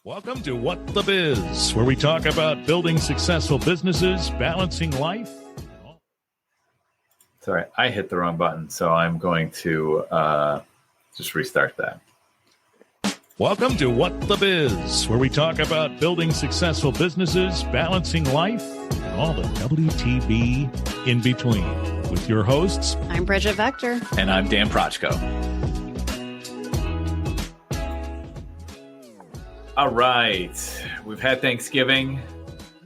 Welcome to What the Biz, where we talk about building successful businesses, balancing life. Sorry, I hit the wrong button, so I'm going to just restart that. Welcome to What the Biz, where we talk about building successful businesses, balancing life, and all the WTB in between. With your hosts, I'm Brigitte Vector. And I'm Dan Prochko. All right. We've had Thanksgiving.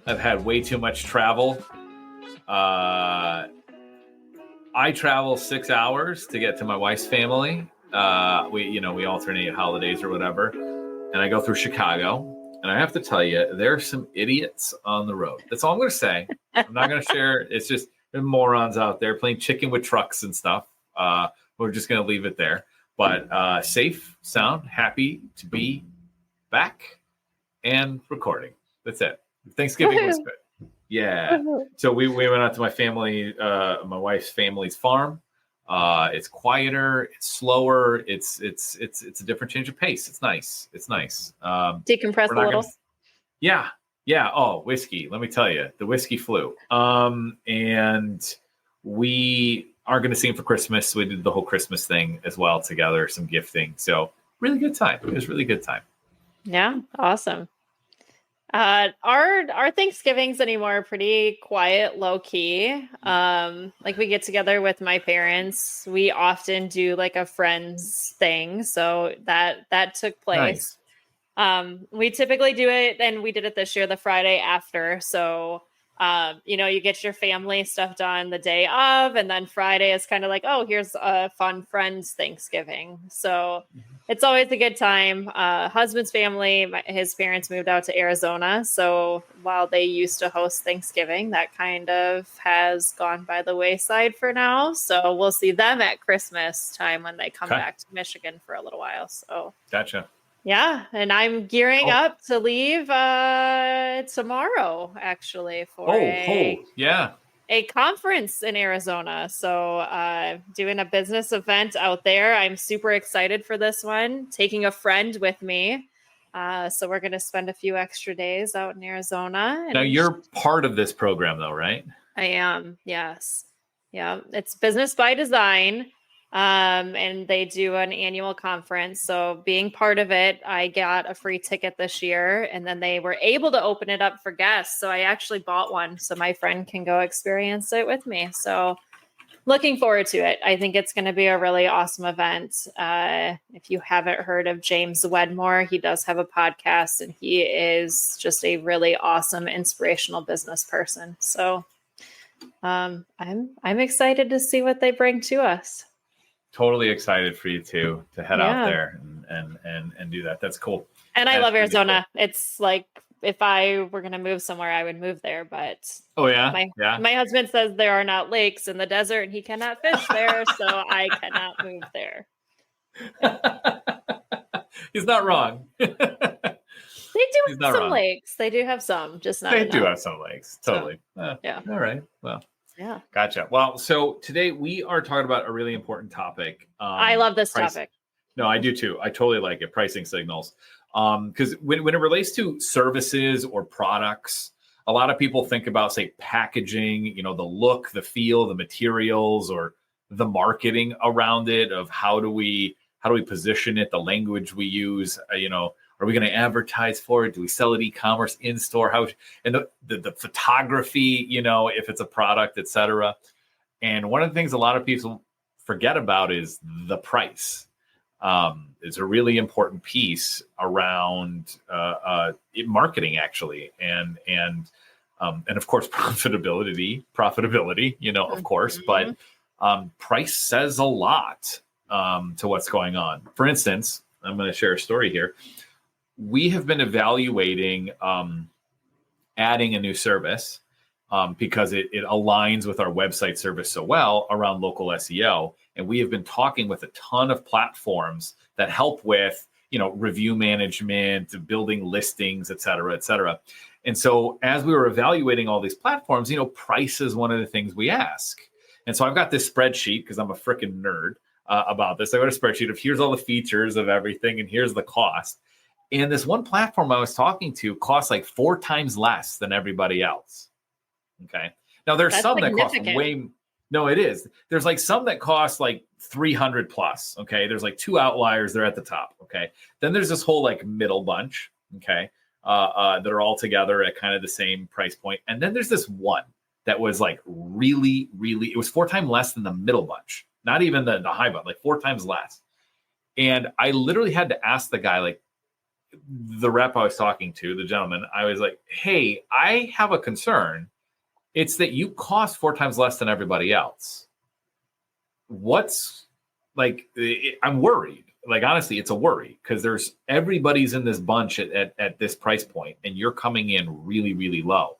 I've had way too much travel. I travel 6 hours to get to my wife's family. We alternate holidays or whatever. And I go through Chicago. And I have to tell you, there are some idiots on the road. That's all I'm going to say. I'm not going to share. It's just morons out there playing chicken with trucks and stuff. We're just going to leave it there. But safe, sound, happy to be back and recording. That's it. Thanksgiving was good. Yeah. So we went out to my family, my wife's family's farm. It's quieter, it's slower, it's a different change of pace. It's nice. Decompress a little. Yeah. Oh, whiskey. Let me tell you, the whiskey flew. And we are going to see him for Christmas. So we did the whole Christmas thing as well together, some gifting. So really good time. It was really good time. Yeah, awesome. Our Thanksgivings anymore are pretty quiet, low key. We get together with my parents. We often do like a friends thing, so that took place. Nice. We typically do it, and we did it this year the Friday after. So you get your family stuff done the day of, and then Friday is kind of like, oh, here's a fun friends Thanksgiving. So it's always a good time. Husband's family, his parents moved out to Arizona. So while they used to host Thanksgiving, that kind of has gone by the wayside for now. So we'll see them at Christmas time when they come back to Michigan for a little while. So gotcha. Yeah, and I'm gearing up to leave tomorrow, actually, for a conference in Arizona. So doing a business event out there. I'm super excited for this one, taking a friend with me. So we're going to spend a few extra days out in Arizona. Now, you're part of this program, though, right? I am, yes. Yeah, it's Business by Design. And they do an annual conference. So being part of it, I got a free ticket this year, and then they were able to open it up for guests. So I actually bought one so my friend can go experience it with me. So looking forward to it. I think it's going to be a really awesome event. If you haven't heard of James Wedmore, he does have a podcast, and he is just a really awesome, inspirational business person. So, I'm excited to see what they bring to us. Totally excited for you to head out there and do that. That's cool. And I love Arizona. Cool. It's like if I were going to move somewhere, I would move there. But my husband says there are not lakes in the desert, and he cannot fish there, so I cannot move there. He's not wrong. They do have some lakes. They do have some, just not. They enough. Do have some lakes. Totally. Yeah. All right. Well. Yeah. Gotcha. Well, so today we are talking about a really important topic. I love this topic. No, I do too. I totally like it. Pricing signals. Because when it relates to services or products, a lot of people think about, say, packaging, the look, the feel, the materials, or the marketing around it of how do we position it, the language we use, are we going to advertise for it? Do we sell it e-commerce, in-store? And the photography, if it's a product, et cetera. And one of the things a lot of people forget about is the price. It's a really important piece around marketing, actually, and of course profitability, of course. But price says a lot to what's going on. For instance, I'm going to share a story here. We have been evaluating adding a new service because it aligns with our website service so well around local SEO. And we have been talking with a ton of platforms that help with, review management, building listings, et cetera, et cetera. And so as we were evaluating all these platforms, price is one of the things we ask. And so I've got this spreadsheet because I'm a freaking nerd about this. I got a spreadsheet of here's all the features of everything and here's the cost. And this one platform I was talking to costs like 4 times less than everybody else. Okay. Now there's That's some that cost significant. no, it is. There's like some that cost like 300 plus. Okay. There's like 2 outliers. They're at the top. Okay. Then there's this whole like middle bunch. Okay. That are all together at kind of the same price point. And then there's this one that was like really, really, it was 4 times less than the middle bunch, not even the high bunch, like 4 times less. And I literally had to ask the guy, like, the rep I was talking to, the gentleman, I was like, hey, I have a concern. It's that you cost 4 times less than everybody else. What's like, I'm worried. Like, honestly, it's a worry because everybody's in this bunch at this price point and you're coming in really, really low.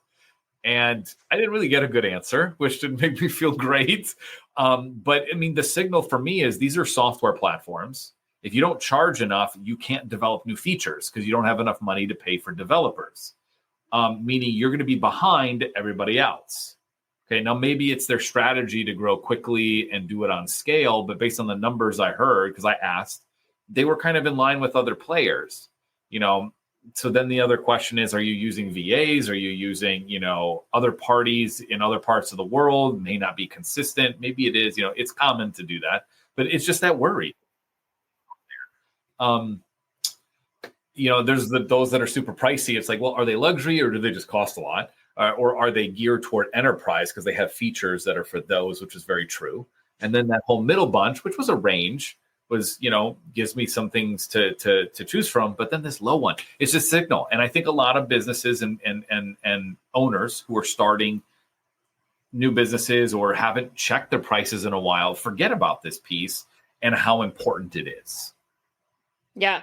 And I didn't really get a good answer, which didn't make me feel great. But I mean, the signal for me is these are software platforms. If you don't charge enough, you can't develop new features because you don't have enough money to pay for developers, meaning you're going to be behind everybody else. Okay, now maybe it's their strategy to grow quickly and do it on scale, but based on the numbers I heard, because I asked, they were kind of in line with other players, So then the other question is, are you using VAs? Are you using, other parties in other parts of the world? May not be consistent. Maybe it is, it's common to do that, but it's just that worry. There's those that are super pricey. It's like, well, are they luxury or do they just cost a lot? Or are they geared toward enterprise because they have features that are for those, which is very true. And then that whole middle bunch, which was a range, was, gives me some things to choose from. But then this low one, it's just signal. And I think a lot of businesses and owners who are starting new businesses or haven't checked their prices in a while forget about this piece and how important it is. Yeah.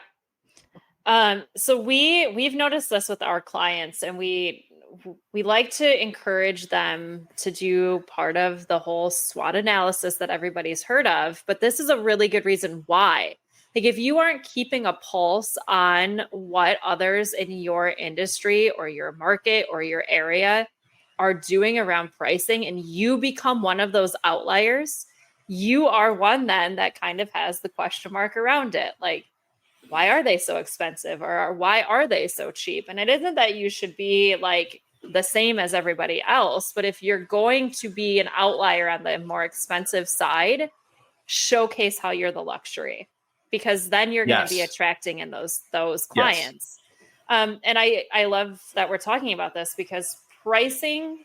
So we've noticed this with our clients, and we like to encourage them to do part of the whole SWOT analysis that everybody's heard of. But this is a really good reason why. Like, if you aren't keeping a pulse on what others in your industry or your market or your area are doing around pricing, and you become one of those outliers, you are one then that kind of has the question mark around it. Like, why are they so expensive, or why are they so cheap? And it isn't that you should be like the same as everybody else, but if you're going to be an outlier on the more expensive side, showcase how you're the luxury, because then you're going to be attracting in those clients. Yes. And I love that we're talking about this, because pricing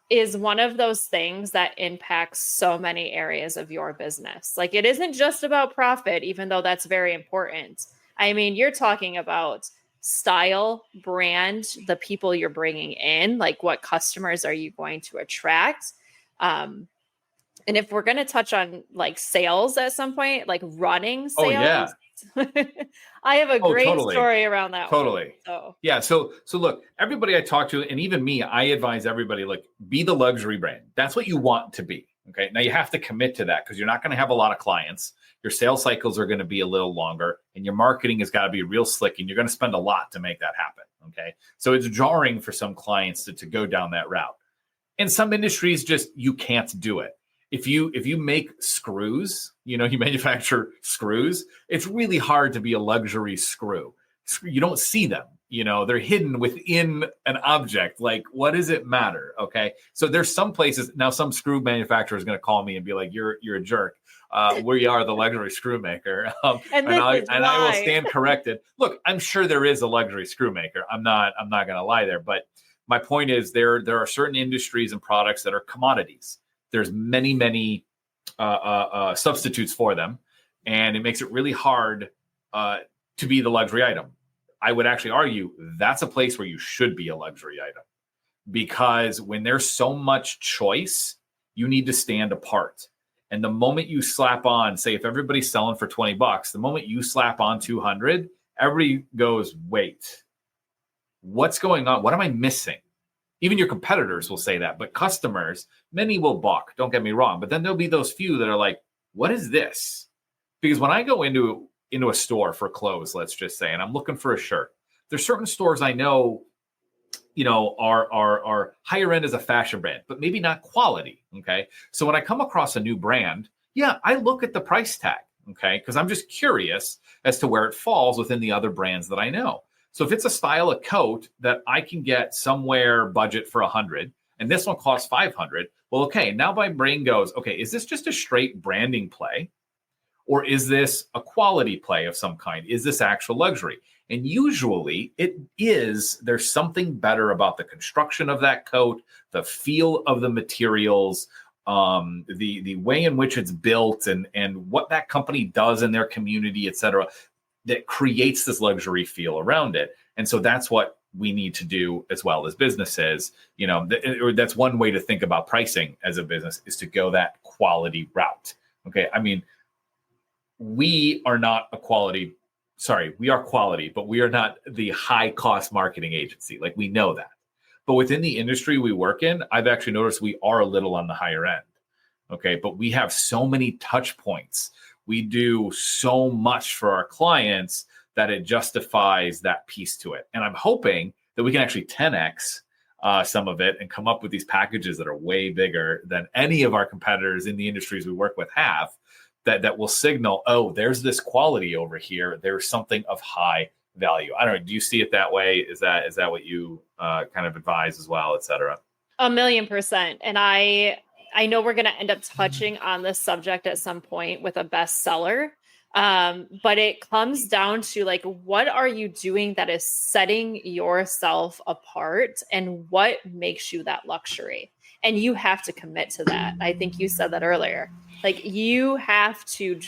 is one of those things that impacts so many areas of your business. Like, it isn't just about profit, even though that's very important. I mean, you're talking about style, brand, the people you're bringing in, like what customers are you going to attract? And if we're going to touch on like sales at some point, like running sales, I have a great story around that. Totally. So look, everybody I talk to, and even me, I advise everybody, like, be the luxury brand. That's what you want to be. Okay. Now you have to commit to that, because you're not going to have a lot of clients. Your sales cycles are going to be a little longer, and your marketing has got to be real slick, and you're going to spend a lot to make that happen. Okay. So it's jarring for some clients to go down that route. In some industries, just, you can't do it. If you make screws, you manufacture screws, it's really hard to be a luxury screw. You don't see them, they're hidden within an object. Like, what does it matter? Okay. So there's some places now, some screw manufacturer is going to call me and be like, you're a jerk. We are the luxury screw maker. And I will stand corrected. Look, I'm sure there is a luxury screw maker. I'm not going to lie there, but my point is there are certain industries and products that are commodities. There's many substitutes for them, and it makes it really hard to be the luxury item. I would actually argue that's a place where you should be a luxury item, because when there's so much choice, you need to stand apart. And the moment you slap on, say, if everybody's selling for $20, the moment you slap on 200, everybody goes, wait, what's going on? What am I missing? Even your competitors will say that, but customers, many will balk, don't get me wrong. But then there'll be those few that are like, what is this? Because when I go into a store for clothes, let's just say, and I'm looking for a shirt, there's certain stores I know, are higher end as a fashion brand, but maybe not quality. Okay. So when I come across a new brand, I look at the price tag. Okay. Because I'm just curious as to where it falls within the other brands that I know. So if it's a style of coat that I can get somewhere budget for 100 and this one costs 500, well, okay, now my brain goes, okay, is this just a straight branding play? Or is this a quality play of some kind? Is this actual luxury? And usually it is. There's something better about the construction of that coat, the feel of the materials, the way in which it's built, and what that company does in their community, et cetera, that creates this luxury feel around it. And so that's what we need to do as well as businesses. Or that's one way to think about pricing as a business, is to go that quality route. Okay. I mean, we are not quality, but we are not the high cost marketing agency. Like, we know that. But within the industry we work in, I've actually noticed we are a little on the higher end. Okay. But we have so many touch points. We do so much for our clients that it justifies that piece to it. And I'm hoping that we can actually 10x some of it and come up with these packages that are way bigger than any of our competitors in the industries we work with have, that will signal, oh, there's this quality over here. There's something of high value. I don't know. Do you see it that way? Is that what you kind of advise as well, et cetera? 1,000,000%. And I know we're going to end up touching on this subject at some point with a bestseller. But it comes down to, like, what are you doing that is setting yourself apart, and what makes you that luxury? And you have to commit to that. I think you said that earlier. Like, you have to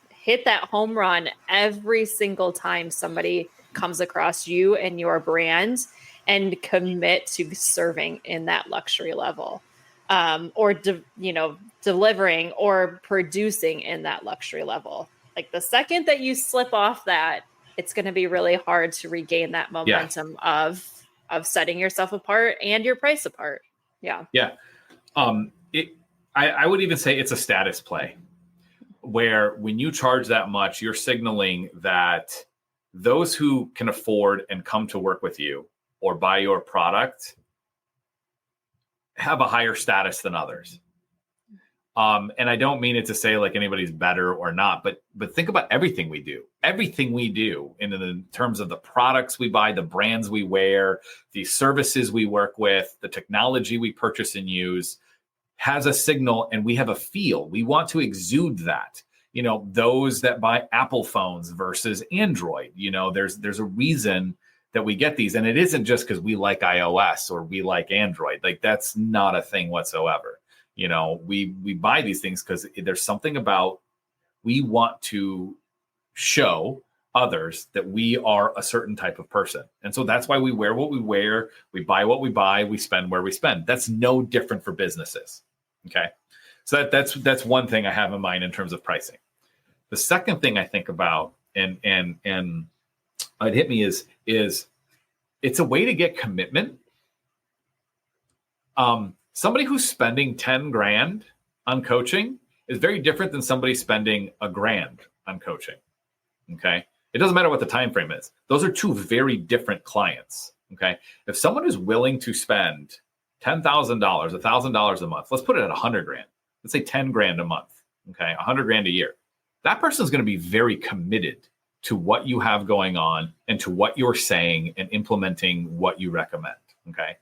hit that home run every single time somebody comes across you and your brand, and commit to serving in that luxury level, or delivering or producing in that luxury level. Like, the second that you slip off that, it's going to be really hard to regain that momentum of setting yourself apart and your price apart. Yeah. Yeah. I would even say it's a status play, where when you charge that much, you're signaling that those who can afford and come to work with you or buy your product have a higher status than others. And I don't mean it to say like anybody's better or not, but think about everything we do in the terms of the products we buy, the brands we wear, the services we work with, the technology we purchase and use, has a signal, and we have a feel. We want to exude that. Those that buy Apple phones versus Android, there's a reason that we get these. And it isn't just because we like iOS or we like Android. Like, that's not a thing whatsoever. We buy these things because there's something about, we want to show others that we are a certain type of person. And so that's why we wear what we wear, we buy what we buy, we spend where we spend. That's no different for businesses. Okay. So that's one thing I have in mind in terms of pricing. The second thing I think about, and it hit me, is it's a way to get commitment. Somebody who's spending 10 grand on coaching is very different than somebody spending $1,000 on coaching. Okay. It doesn't matter what the time frame is. Those are two very different clients. Okay. If someone is willing to spend $10,000, $1,000 a month, let's put it at 100 grand. Let's say 10 grand a month. Okay. 100 grand a year. That person is going to be very committed to what you have going on and to what you're saying and implementing what you recommend. Okay.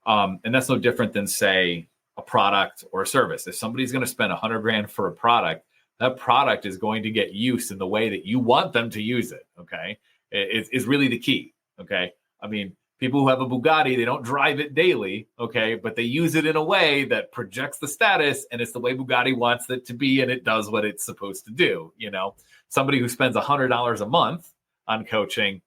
And that's no different than, say, a product or a service. If somebody's going to spend 100 grand for a product, that product is going to get used in the way that you want them to use it. Okay. It's really the key. Okay. I mean, people who have a Bugatti, they don't drive it daily. Okay. But they use it in a way that projects the status, and it's the way Bugatti wants it to be. And it does what it's supposed to do. Somebody who spends $100 a month on coaching,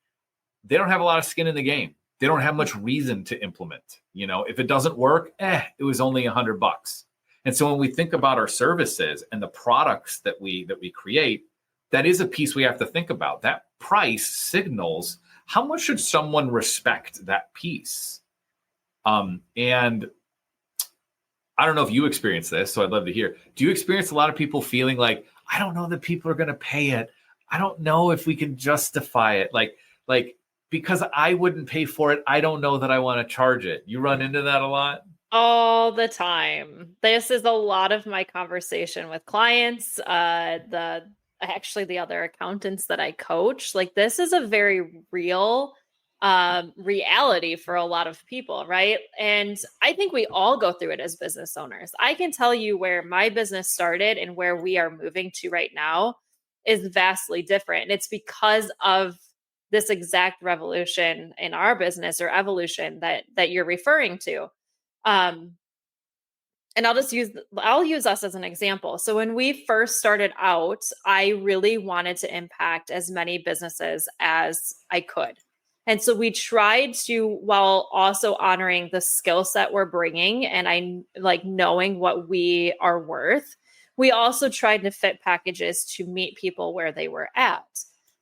they don't have a lot of skin in the game. They don't have much reason to implement. If it doesn't work, it was only $100. And so when we think about our services and the products that we create, that is a piece we have to think about. That price signals how much should someone respect that piece. And I don't know if you experience this, so I'd love to hear. Do you experience a lot of people feeling like, I don't know that people are going to pay it. I don't know if we can justify it. Like because I wouldn't pay for it, I don't know that I want to charge it. You run into that a lot? All the time. This is a lot of my conversation with clients, the other accountants that I coach. Like, this is a very real reality for a lot of people, right? And I think we all go through it as business owners. I can tell you where my business started and where we are moving to right now is vastly different. And it's because of this exact revolution in our business, or evolution, that you're referring to. Um, and I'll use us as an example. So when we first started out, I really wanted to impact as many businesses as I could. And so we tried to, while also honoring the skill set we're bringing, and I like knowing what we are worth, we also tried to fit packages to meet people where they were at.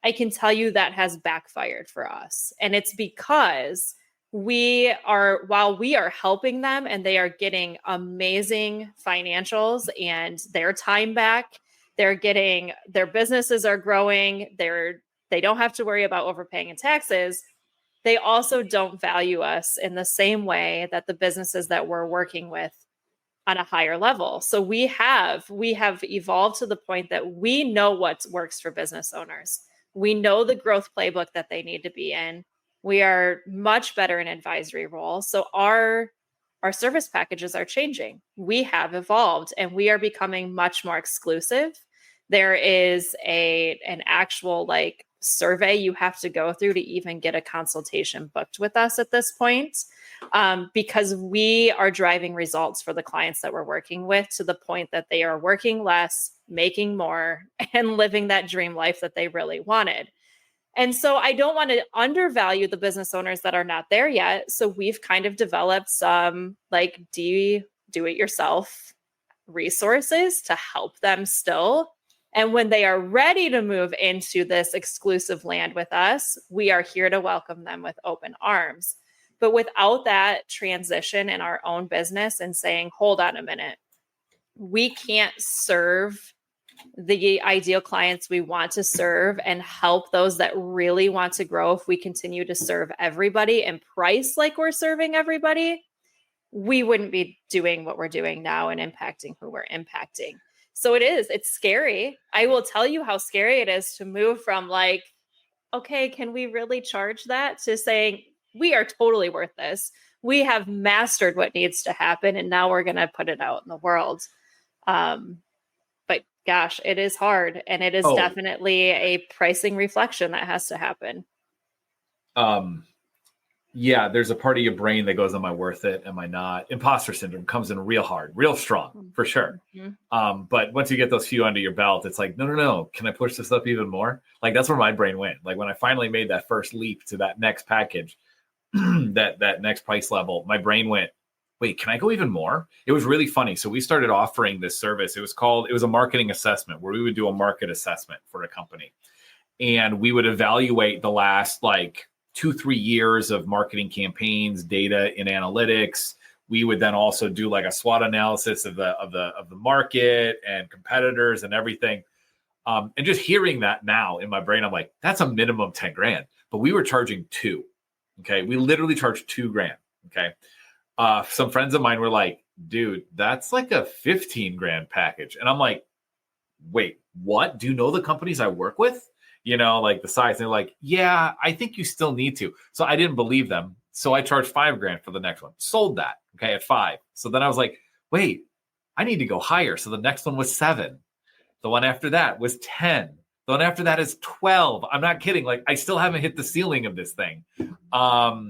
I can tell you that has backfired for us. And it's because while we are helping them and they are getting amazing financials and their time back, they're getting, their businesses are growing, they don't have to worry about overpaying in taxes. They also don't value us in the same way that the businesses that we're working with on a higher level. So we have evolved to the point that we know what works for business owners. We know the growth playbook that they need to be in. We are much better in advisory roles. So our service packages are changing. We have evolved and we are becoming much more exclusive. There is an actual like survey you have to go through to even get a consultation booked with us at this point, because we are driving results for the clients that we're working with to the point that they are working less, making more, and living that dream life that they really wanted. And so I don't want to undervalue the business owners that are not there yet. So we've kind of developed some like do it yourself resources to help them still. And when they are ready to move into this exclusive land with us, we are here to welcome them with open arms. But without that transition in our own business and saying, hold on a minute, we can't serve the ideal clients we want to serve and help those that really want to grow. If we continue to serve everybody and price like we're serving everybody, we wouldn't be doing what we're doing now and impacting who we're impacting. So it's scary. I will tell you how scary it is to move from like, okay, can we really charge that, to saying we are totally worth this. We have mastered what needs to happen and now we're going to put it out in the world. But gosh, it is hard, and it is definitely a pricing reflection that has to happen. Yeah, there's a part of your brain that goes, am I worth it? Am I not? Imposter syndrome comes in real hard, real strong, for sure. Mm-hmm. But once you get those few under your belt, it's like, no. Can I push this up even more? Like, that's where my brain went. Like when I finally made that first leap to that next package, that next price level, my brain went, wait, can I go even more? It was really funny. So we started offering this service. It was a marketing assessment where we would do a market assessment for a company. And we would evaluate the last like 2-3 years of marketing campaigns, data and analytics. We would then also do like a SWOT analysis of the market and competitors and everything. And just hearing that now in my brain, I'm like, that's a minimum 10 grand, but we were charging $2 grand. Okay. We literally charged $2 grand. Okay. Some friends of mine were like, dude, that's like a 15 grand package. And I'm like, wait, what? Do you know the companies I work with? You know, like the size. And they're like, yeah, I think you still need to. So I didn't believe them. So I charged $5 grand for the next one. Sold that. Okay. At 5. So then I was like, wait, I need to go higher. So the next one was 7. The one after that was 10. The one after that is 12. I'm not kidding. Like I still haven't hit the ceiling of this thing.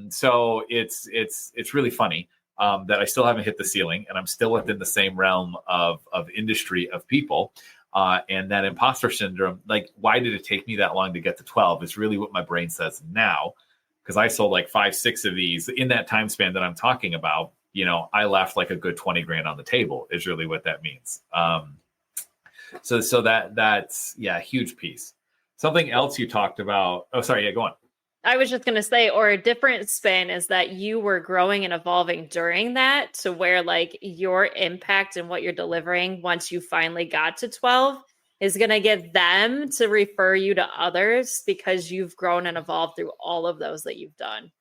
So it's really funny that I still haven't hit the ceiling and I'm still within the same realm of industry of people. And that imposter syndrome, like, why did it take me that long to get to 12 is really what my brain says now. Because I sold like 5-6 of these in that time span that I'm talking about. You know, I left like a good 20 grand on the table is really what that means. So that's a huge piece. Something else you talked about. Oh, sorry. Yeah, go on. I was just going to say, or a different spin is that you were growing and evolving during that to where like your impact and what you're delivering once you finally got to 12 is going to get them to refer you to others because you've grown and evolved through all of those that you've done.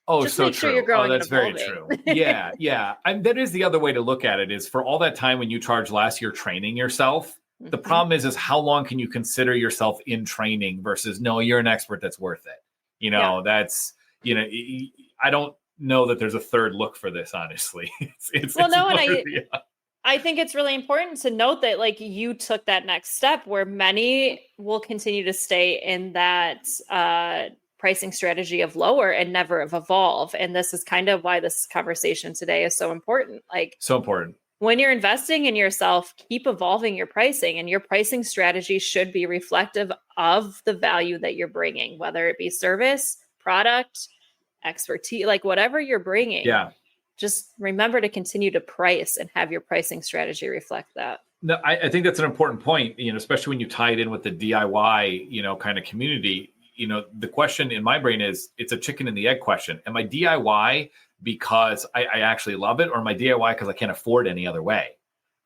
Oh, Just so make sure true. you're growing That's and very evolving. true. Yeah, yeah. And that is the other way to look at it, is for all that time when you charge less, you're training yourself. The Mhm. problem is how long can you consider yourself in training versus, no, you're an expert, that's worth it. Yeah. That's, I don't know that there's a third look for this, honestly. Well, It's no, and one or the other. I think it's really important to note that like you took that next step where many will continue to stay in that pricing strategy of lower and never of evolve. And this is kind of why this conversation today is so important. Like So important. when you're investing in yourself, keep evolving your pricing, and your pricing strategy should be reflective of the value that you're bringing, whether it be service, product, expertise, like whatever you're bringing. Yeah. Just remember to continue to price and have your pricing strategy reflect that. No, I think that's an important point, especially when you tie it in with the DIY, kind of community. The question in my brain is, it's a chicken and the egg question. Am I DIY because I actually love it, or am I DIY because I can't afford any other way?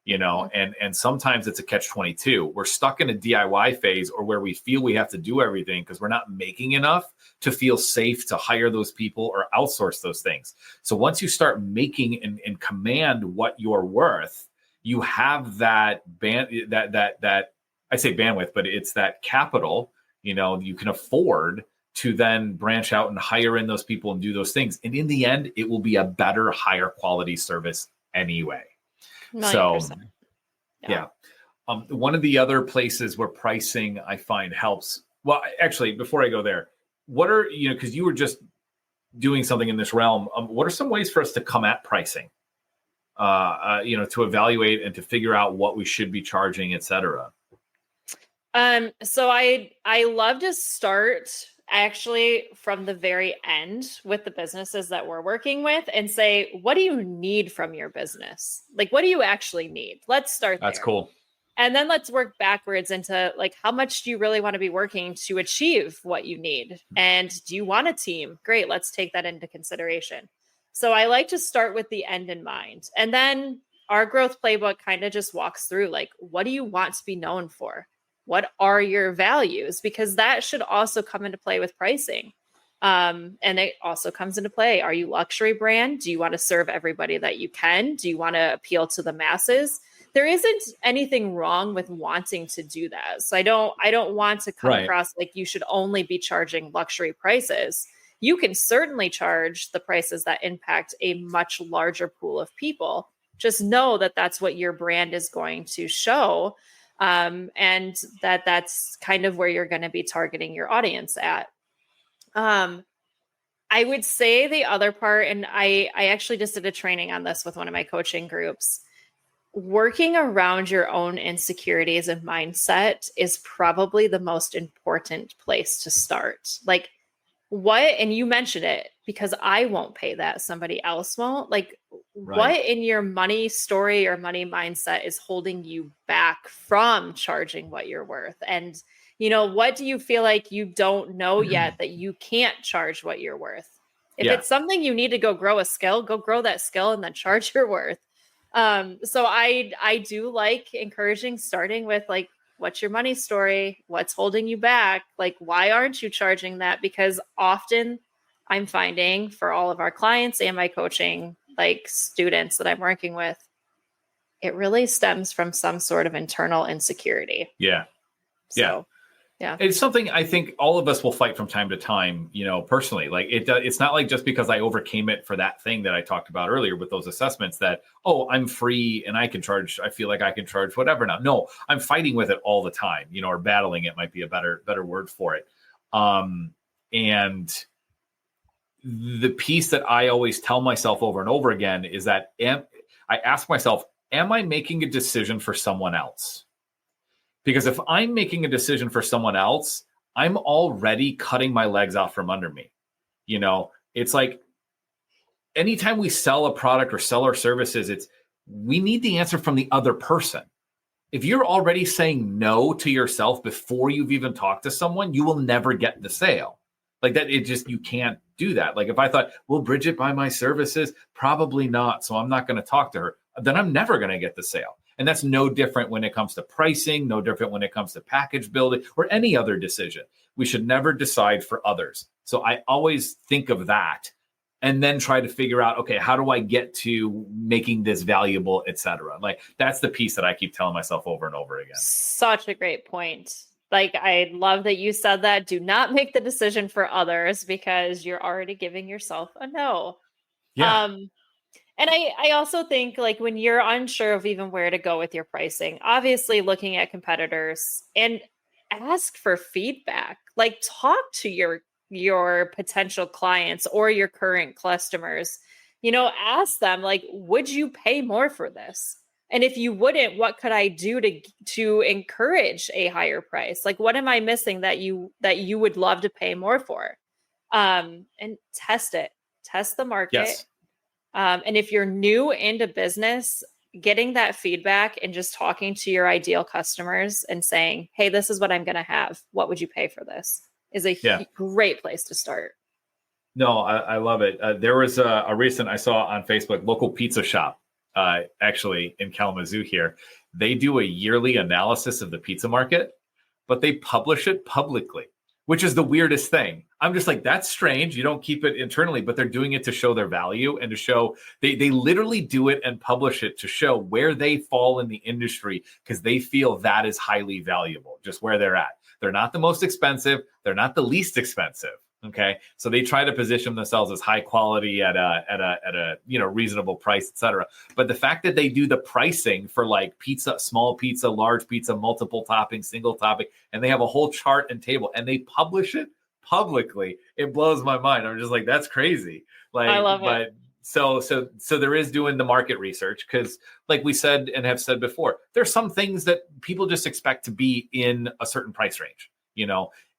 And sometimes it's a catch-22. We're stuck in a DIY phase, or where we feel we have to do everything because we're not making enough to feel safe to hire those people or outsource those things. So once you start making and command what you're worth, you have that that I say bandwidth, but it's that capital, you can afford to then branch out and hire in those people and do those things. And in the end, it will be a better, higher quality service anyway. 1,000,000%. So, yeah. One of the other places where pricing I find helps. Well, actually, before I go there, what are, because you were just doing something in this realm, what are some ways for us to come at pricing? To evaluate and to figure out what we should be charging, et cetera. So I love to start actually from the very end with the businesses that we're working with and say, what do you need from your business? Like, what do you actually need? Let's start there. That's cool. And then let's work backwards into like, how much do you really want to be working to achieve what you need? And do you want a team? Great. Let's take that into consideration. So I like to start with the end in mind. And then our growth playbook kind of just walks through like, what do you want to be known for? What are your values? Because that should also come into play with pricing. And it also comes into play. Are you luxury brand? Do you want to serve everybody that you can? Do you want to appeal to the masses? There isn't anything wrong with wanting to do that. So I don't want to come across like you should only be charging luxury prices. You can certainly charge the prices that impact a much larger pool of people. Just know that that's what your brand is going to show. And that's kind of where you're going to be targeting your audience at. I would say the other part, and I actually just did a training on this with one of my coaching groups. Working around your own insecurities and mindset is probably the most important place to start. Like, what, and you mentioned it, because I won't pay that, somebody else won't. Like, what in your money story or money mindset is holding you back from charging what you're worth? And, what do you feel like you don't know yet that you can't charge what you're worth? If it's something you need to go grow a skill, go grow that skill and then charge your worth. So I do like encouraging starting with like, what's your money story? What's holding you back? Like, why aren't you charging that? Because often I'm finding for all of our clients and my coaching, like students that I'm working with, it really stems from some sort of internal insecurity. Yeah. So, yeah. It's something I think all of us will fight from time to time, personally. Like it's not like just because I overcame it for that thing that I talked about earlier with those assessments that, oh, I'm free and I feel like I can charge whatever now. No, I'm fighting with it all the time, or battling it might be a better word for it. And the piece that I always tell myself over and over again is that I ask myself, am I making a decision for someone else? Because if I'm making a decision for someone else, I'm already cutting my legs out from under me. It's like anytime we sell a product or sell our services, we need the answer from the other person. If you're already saying no to yourself before you've even talked to someone, you will never get the sale. Like that, you can't do that. Like if I thought, will Bridget buy my services? Probably not. So I'm not going to talk to her. Then I'm never going to get the sale. And that's no different when it comes to pricing, no different when it comes to package building or any other decision. We should never decide for others. So I always think of that and then try to figure out, okay, how do I get to making this valuable, et cetera? Like that's the piece that I keep telling myself over and over again. Such a great point. Like, I love that you said that. Do not make the decision for others because you're already giving yourself a no. Yeah. And I also think like when you're unsure of even where to go with your pricing, obviously looking at competitors and ask for feedback. Like talk to your potential clients or your current customers. Ask them like, would you pay more for this? And if you wouldn't, what could I do to encourage a higher price? Like what am I missing that you would love to pay more for? And test it. Test the market. Yes. And if you're new into business, getting that feedback and just talking to your ideal customers and saying, hey, this is what I'm going to have. What would you pay for this? Is a great place to start. No, I love it. There was a recent I saw on Facebook, local pizza shop, actually in Kalamazoo here. They do a yearly analysis of the pizza market, but they publish it publicly, which is the weirdest thing. I'm just like, that's strange. You don't keep it internally, but they're doing it to show their value and to show they literally do it and publish it to show where they fall in the industry because they feel that is highly valuable, just where they're at. They're not the most expensive. They're not the least expensive. Okay. So they try to position themselves as high quality at a reasonable price, et cetera. But the fact that they do the pricing for like pizza, small pizza, large pizza, multiple toppings, single topping, and they have a whole chart and table and they publish it publicly, it blows my mind. I'm just like, that's crazy. Like, I love it. So there is doing the market research because like we said and have said before, there's some things that people just expect to be in a certain price range.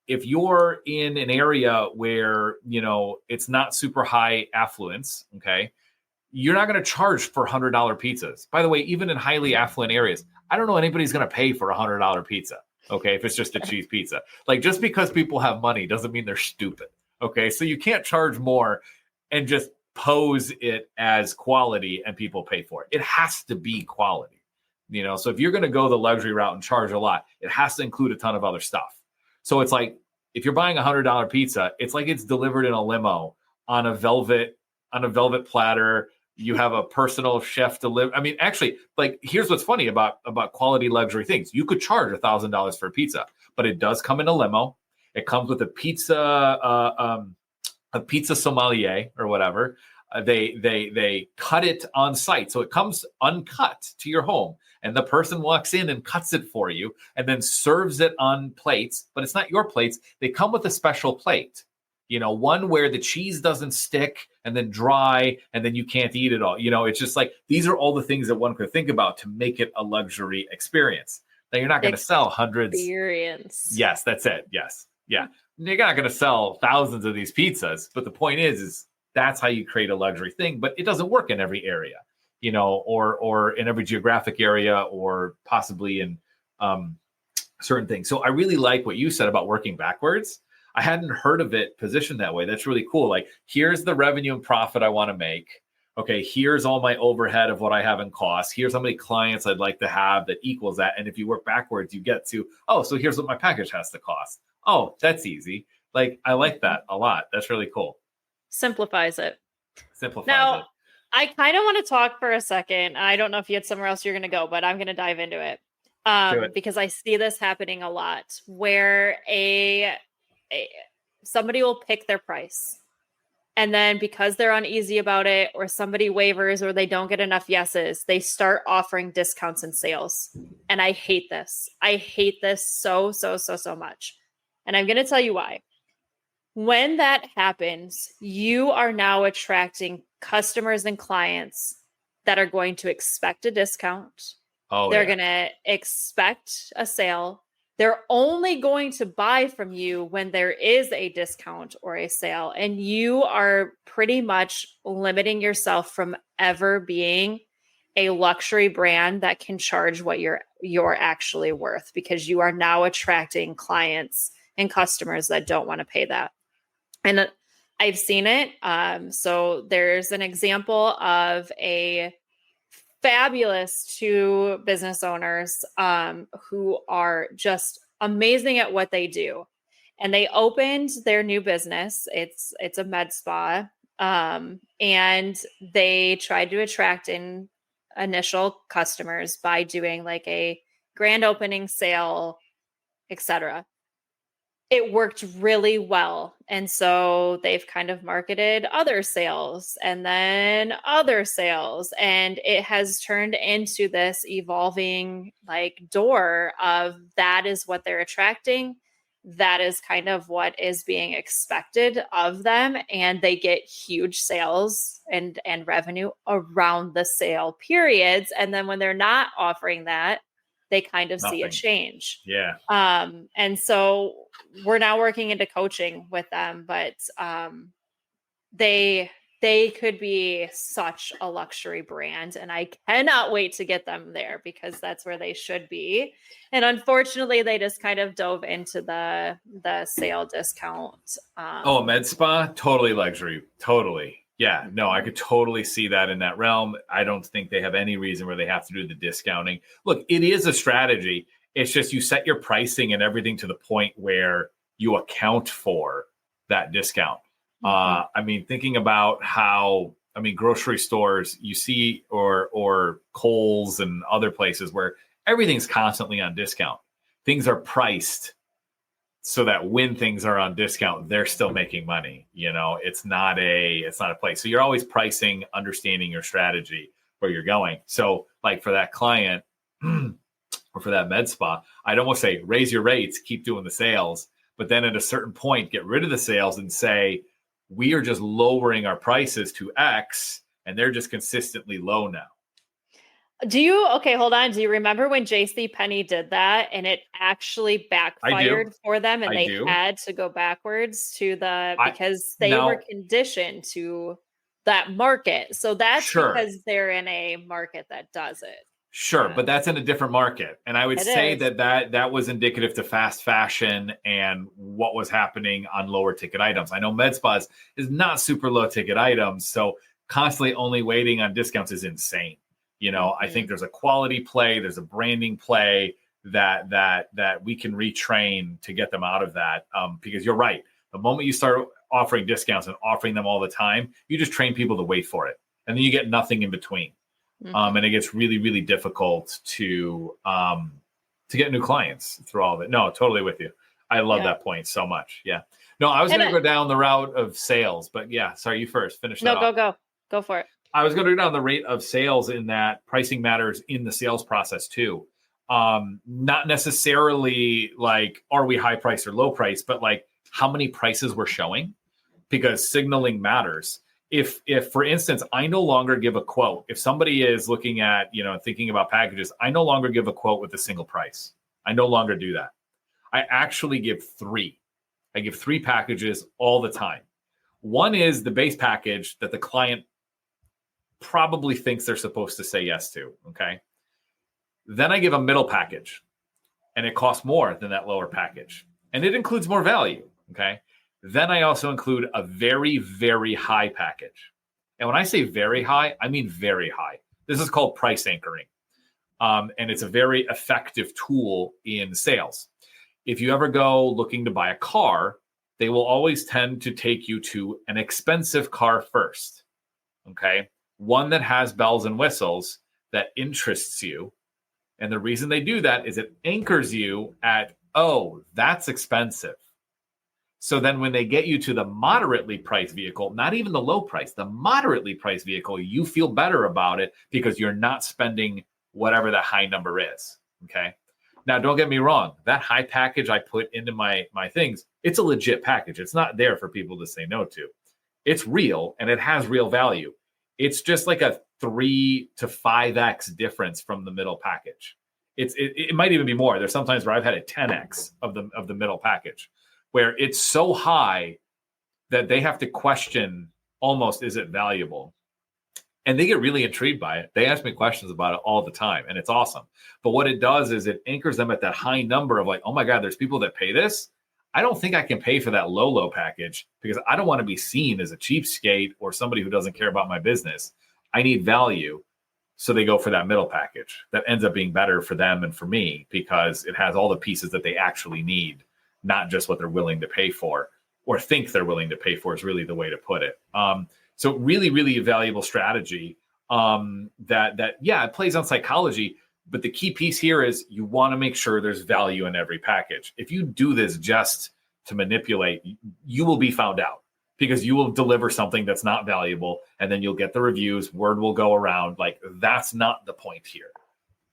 If you're in an area where, it's not super high affluence, okay, you're not going to charge for $100 pizzas. By the way, even in highly affluent areas, I don't know anybody's going to pay for a $100 pizza. Okay. If it's just a cheese pizza, like just because people have money doesn't mean they're stupid. Okay. So you can't charge more and just pose it as quality and people pay for it. It has to be quality, so if you're going to go the luxury route and charge a lot, it has to include a ton of other stuff. So it's like, if you're buying $100 pizza, it's like it's delivered in a limo on a velvet platter. You have a personal chef deliver. I mean, actually, like here's what's funny about quality luxury things. You could charge $1,000 for a pizza, but it does come in a limo. It comes with a pizza sommelier or whatever. They cut it on site, so it comes uncut to your home. And the person walks in and cuts it for you and then serves it on plates, but it's not your plates. They come with a special plate, one where the cheese doesn't stick and then dry and then you can't eat it all. It's just like, these are all the things that one could think about to make it a luxury experience. Now you're not going to sell hundreds. Experience. Yes, that's it. Yes. Yeah. You're not going to sell thousands of these pizzas, but the point is that's how you create a luxury thing, but it doesn't work in every area. Or in every geographic area or possibly in certain things. So I really like what you said about working backwards. I hadn't heard of it positioned that way. That's really cool. Like, here's the revenue and profit I want to make. Okay, here's all my overhead of what I have in costs. Here's how many clients I'd like to have that equals that. And if you work backwards, you get to, so here's what my package has to cost. Oh, that's easy. Like, I like that a lot. That's really cool. Simplifies it. Now, it. I kind of want to talk for a second. I don't know if you had somewhere else you're going to go, but I'm going to dive into it. Because I see this happening a lot where somebody will pick their price. And then because they're uneasy about it or somebody wavers or they don't get enough yeses, they start offering discounts and sales. And I hate this. I hate this so much. And I'm going to tell you why. When that happens, you are now attracting customers and clients that are going to expect a discount. They're going to expect a sale. They're only going to buy from you when there is a discount or a sale. And you are pretty much limiting yourself from ever being a luxury brand that can charge what you're actually worth, because you are now attracting clients and customers that don't want to pay that. And I've seen it. So there's an example of a fabulous two business owners who are just amazing at what they do. And they opened their new business. It's a med spa. And they tried to attract in initial customers by doing like a grand opening sale, etc. It worked really well. And so they've kind of marketed other sales and then other sales. And it has turned into this evolving like door of that is what they're attracting. That is kind of what is being expected of them. And they get huge sales and revenue around the sale periods. And then when they're not offering that, they kind of see a change. Yeah. And so we're now working into coaching with them, but they could be such a luxury brand, and I cannot wait to get them there because that's where they should be. And unfortunately, they just kind of dove into the sale discount. A med spa, totally luxury, totally. Yeah, no, I could totally see that in that realm. I don't think they have any reason where they have to do the discounting. Look, it is a strategy. It's just you set your pricing and everything to the point where you account for that discount. I mean, thinking about how, grocery stores you see or Kohl's and other places where everything's constantly on discount. Things are priced so that when things are on discount, they're still making money. It's not a place. So you're always pricing, understanding your strategy where you're going. So like for that client or for that med spa, I'd almost say raise your rates, keep doing the sales, but then at a certain point, get rid of the sales and say, we are just lowering our prices to X and they're just consistently low now. Okay, hold on. Do you remember when JCPenney did that and it actually backfired for them and they had to go backwards to because they were conditioned to that market. So that's because they're in a market that does it. Sure, but that's in a different market. And I would say that was indicative to fast fashion and what was happening on lower ticket items. I know med spas is not super low ticket items, so constantly only waiting on discounts is insane. I think there's a quality play, there's a branding play that we can retrain to get them out of that. Because you're right. The moment you start offering discounts and offering them all the time, you just train people to wait for it. And then you get nothing in between. And it gets really, really difficult to get new clients through all of it. No, totally with you. I love that point so much. Yeah. No, I was going to go down the route of sales, but yeah, sorry, you first. Finish that off. Go for it. I was going to go down the rate of sales in that pricing matters in the sales process too. Not necessarily like, are we high price or low price, but like how many prices we're showing, because signaling matters. If for instance, I no longer give a quote, if somebody is looking at, thinking about packages, I no longer give a quote with a single price. I no longer do that. I actually give 3. I give 3 packages all the time. One is the base package that the client probably thinks they're supposed to say yes to. Okay. Then I give a middle package and it costs more than that lower package and it includes more value. Okay. Then I also include a very, very high package. And when I say very high, I mean very high. This is called price anchoring. And it's a very effective tool in sales. If you ever go looking to buy a car, they will always tend to take you to an expensive car first. Okay. One that has bells and whistles that interests you. And the reason they do that is it anchors you at, oh, that's expensive. So then when they get you to the moderately priced vehicle, not even the low price, the moderately priced vehicle, you feel better about it because you're not spending whatever that high number is. Okay. Now, don't get me wrong. That high package I put into my things, it's a legit package. It's not there for people to say no to. It's real and it has real value. It's just like a 3 to 5x difference from the middle package. It might even be more. There's sometimes where I've had a 10x of the middle package, where it's so high that they have to question almost, is it valuable? And they get really intrigued by it. They ask me questions about it all the time, and it's awesome. But what it does is it anchors them at that high number of like, oh my God, there's people that pay this. I don't think I can pay for that low package because I don't want to be seen as a cheapskate or somebody who doesn't care about my business. I need value. So they go for that middle package that ends up being better for them and for me because it has all the pieces that they actually need, not just what they're willing to pay for. or think they're willing to pay for is really the way to put it. So really, really a valuable strategy it plays on psychology. But the key piece here is you want to make sure there's value in every package. If you do this just to manipulate, you will be found out because you will deliver something that's not valuable, and then you'll get the reviews, word will go around. Like, that's not the point here.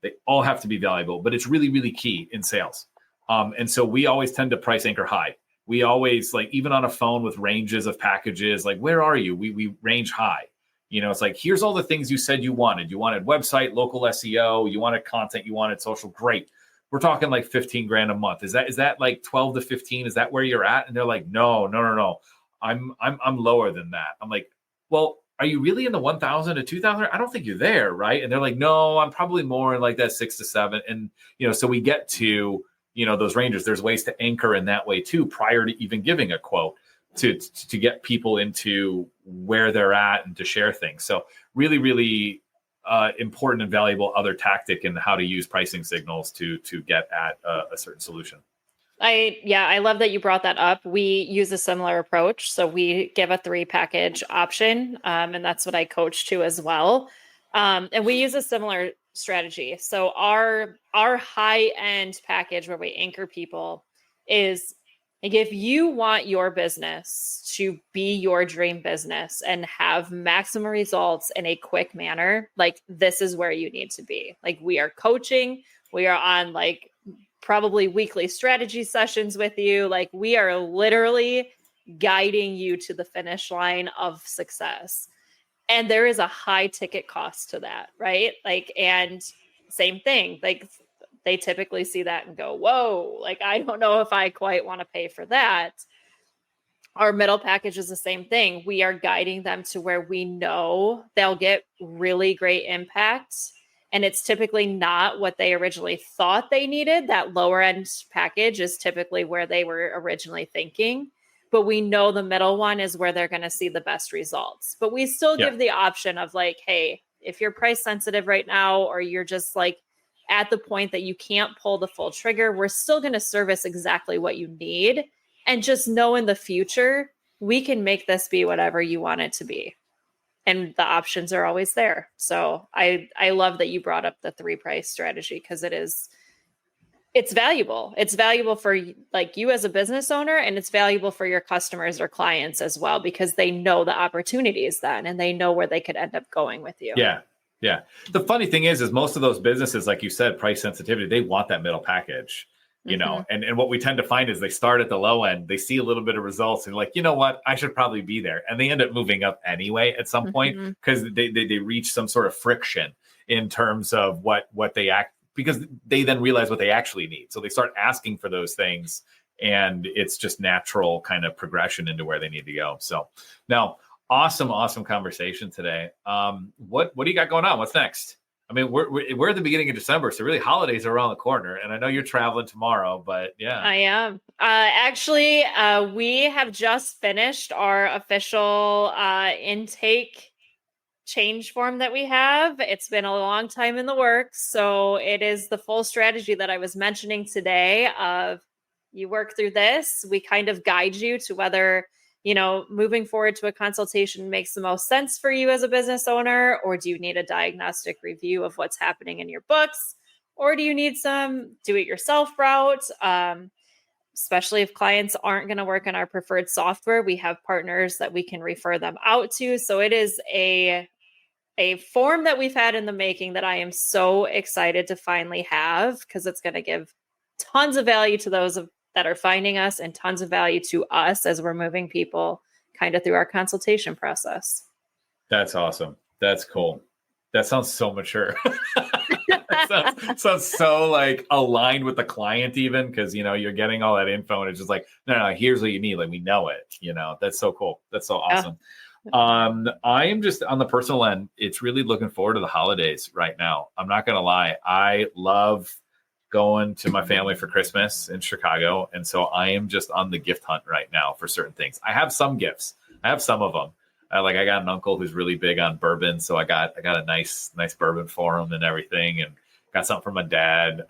They all have to be valuable, but it's really, really key in sales. And so we always tend to price anchor high. We always, like, even on a phone with ranges of packages, like, where are you? We range high. You know, it's like, here's all the things you said you wanted. You wanted website, local SEO, you wanted content, you wanted social. Great. We're talking like 15 grand a month. Is that like 12 to 15? Is that where you're at? And they're like, no. I'm lower than that. I'm like, well, are you really in the 1,000 to 2,000? I don't think you're there, right? And they're like, no, I'm probably more in like that 6 to 7. And, you know, so we get to, you know, those ranges. There's ways to anchor in that way too, prior to even giving a quote, to get people into where they're at and to share things. So really, really important and valuable other tactic in how to use pricing signals to get at a certain solution. I love that you brought that up. We use a similar approach. So we give a 3 package option. And that's what I coach to as well. And we use a similar strategy. So our high end package where we anchor people is, like, if you want your business to be your dream business and have maximum results in a quick manner, like, this is where you need to be. Like, we are coaching, we are on like probably weekly strategy sessions with you. Like, we are literally guiding you to the finish line of success. And there is a high ticket cost to that, right? Like, and same thing, like, they typically see that and go, whoa, like, I don't know if I quite want to pay for that. Our middle package is the same thing. We are guiding them to where we know they'll get really great impact. And it's typically not what they originally thought they needed. That lower end package is typically where they were originally thinking. But we know the middle one is where they're going to see the best results. But we still give the option of like, hey, if you're price sensitive right now, or you're just like at the point that you can't pull the full trigger, we're still going to service exactly what you need. And just know in the future, we can make this be whatever you want it to be. And the options are always there. So I love that you brought up the 3 price strategy, because it's valuable. It's valuable for like you as a business owner, and it's valuable for your customers or clients as well, because they know the opportunities then, and they know where they could end up going with you. Yeah. Yeah. The funny thing is most of those businesses, like you said, price sensitivity, they want that middle package, you know, and what we tend to find is they start at the low end, they see a little bit of results and like, you know what, I should probably be there. And they end up moving up anyway at some point, because they reach some sort of friction in terms of what they because they then realize what they actually need. So they start asking for those things, and it's just natural kind of progression into where they need to go. So now, awesome conversation today. What do you got going on? What's next? I mean, we're at the beginning of December, so really holidays are around the corner, and I know you're traveling tomorrow, but yeah. I am. Actually, we have just finished our official intake change form that we have. It's been a long time in the works, so it is the full strategy that I was mentioning today of you work through this, we kind of guide you to whether, you know, moving forward to a consultation makes the most sense for you as a business owner, or do you need a diagnostic review of what's happening in your books, or do you need some do-it-yourself route? Especially if clients aren't going to work on our preferred software, we have partners that we can refer them out to. So it is a form that we've had in the making that I am so excited to finally have, because it's going to give tons of value to those that are finding us, and tons of value to us as we're moving people kind of through our consultation process. That's awesome. That's cool. That sounds so mature. sounds so like aligned with the client, even, because, you know, you're getting all that info and it's just like, no, here's what you need. Like, we know it, you know. That's so cool. That's so awesome. I am just on the personal end, it's really looking forward to the holidays right now. I'm not going to lie. I love going to my family for Christmas in Chicago. And so I am just on the gift hunt right now for certain things. I have some gifts. I have some of them. I got an uncle who's really big on bourbon. So I got a nice bourbon for him and everything. And, got something from my dad.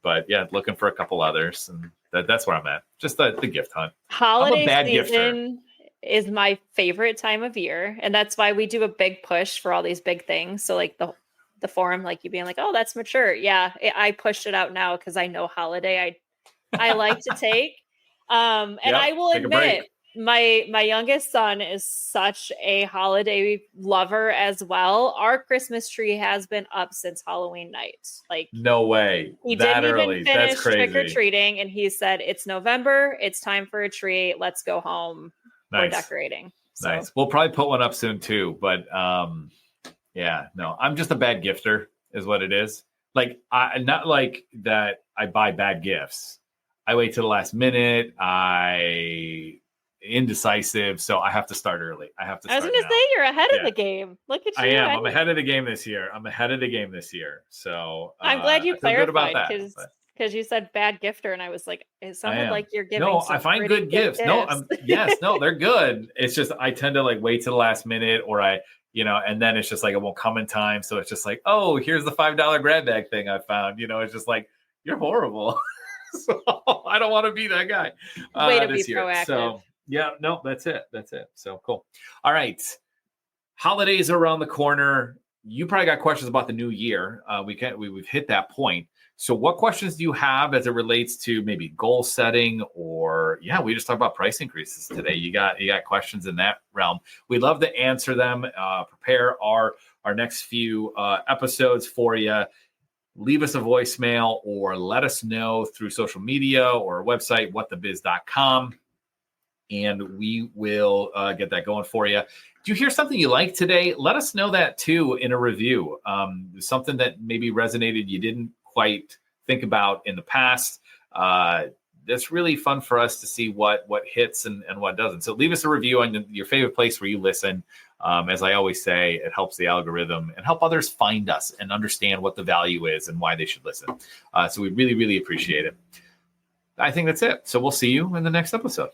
But yeah, looking for a couple others, and that's where I'm at. Just the gift hunt. Holiday I'm a bad season is my favorite time of year, and that's why we do a big push for all these big things. So like the forum, like you being like, oh, that's mature. Yeah, I pushed it out now because I know holiday I like to take. And Yep, I will take a break. admit, my youngest son is such a holiday lover as well. Our Christmas tree has been up since Halloween night. Like, No way. he That didn't early. even finish That's crazy. trick or treating, and he said, "It's November. It's time for a tree. Let's go home. We're Nice. decorating." So. Nice. We'll probably put one up soon too. But yeah, no, I'm just a bad gifter, is what it is. Like, not like that. I buy bad gifts. I wait till the last minute. Indecisive, so I have to start early. I was going to say, you're ahead of the game. Look at you. I am. I'm ahead of the game this year. So I'm glad you clarified, because because you said bad gifter, and I was like, it sounded like you're giving. No, I find good gifts. No, they're good. It's just I tend to like wait to the last minute, or and then it's just like it won't come in time. So it's just like, oh, here's the $5 grab bag thing I found. It's just like, you're horrible. So I don't want to be that guy. Way to this be year. proactive. So yeah, no, that's it. So cool. All right. Holidays are around the corner. You probably got questions about the new year. We've hit that point. So what questions do you have as it relates to maybe goal setting, or we just talked about price increases today. You got questions in that realm. We'd love to answer them, prepare our next few episodes for you. Leave us a voicemail or let us know through social media or our website, whatthebiz.com. And we will get that going for you. Do you hear something you like today? Let us know that too in a review. Something that maybe resonated, you didn't quite think about in the past. That's really fun for us to see what hits and what doesn't. So leave us a review on your favorite place where you listen. As I always say, it helps the algorithm and help others find us and understand what the value is and why they should listen. So we really, really appreciate it. I think that's it. So we'll see you in the next episode.